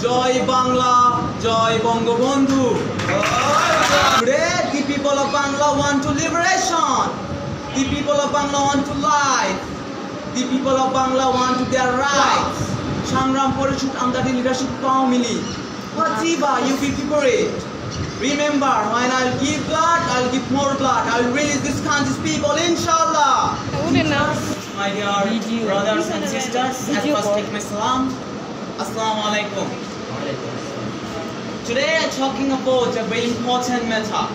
Joy Bangla, Joy Bangabandhu. Today, the people of Bangla want to liberation. The people of Bangla want to life. The people of Bangla want to their rights. Sangram Parachute under the leadership family. Whatever you be prepared. Remember, when I'll give blood, I'll give more blood. I'll release this country's people, inshallah. My dear brothers and sisters, at first take my salam. Assalamu alaikum. Today I'm talking about a very important matter.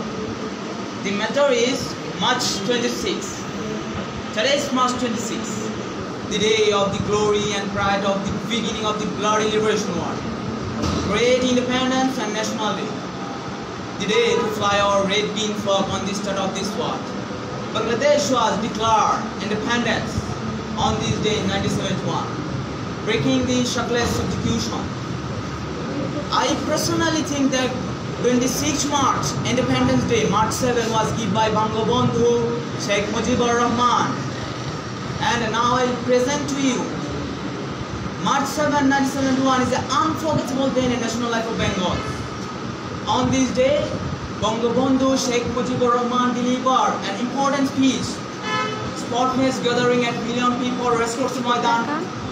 The matter is March 26. Today is March 26, the day of the glory and pride of the beginning of the bloody liberation war. Great independence and national day. The day to fly our red green flag on the start of this war. Bangladesh was declared independence on this day in 1971, breaking the shackled subjugation. I personally think that 26 March, Independence Day, March 7 was given by Bangabandhu, Sheikh Mujibur Rahman. And now I present to you, March 7, 1971 is an unforgettable day in the national life of Bengal. On this day, Bangabandhu, Sheikh Mujibur Rahman delivered an important speech. Spotless gathering at million people, Racecourse Maidan,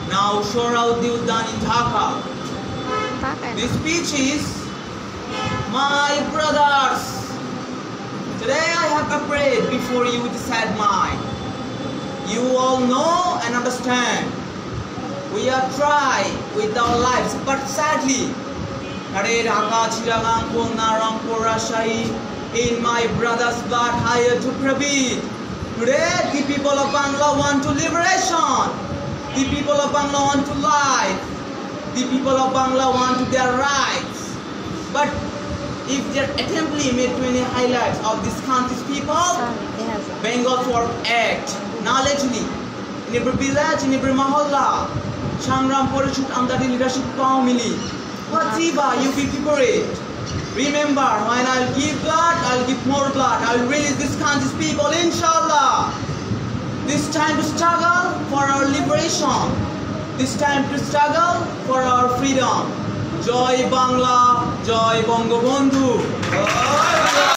now Sohrawardi Udyan in Dhaka. This speech is, my brothers, today I have a prayer before you with a sad mind. You all know and understand, we are trying with our lives, but sadly, Dhaka, Chittagong, Khulna, Rangpur, Rajshahi, in my brother's blood higher to Praveen. Today, the people of Bangla want to liberation. The people of Bangla want to life. The people of Bangla want to their rights. But if they attemptly made to any highlights of this country's people, Bengal for act knowledgeably in every village, in every mahalla, Sangram Parachute under the leadership family. Whatever you be prepared. Remember, when I'll give blood, I'll give more blood. I'll release this country's people, inshallah. This time to struggle for our liberation. This time to struggle for our freedom. Joy Bangla, Joy Bangabandhu.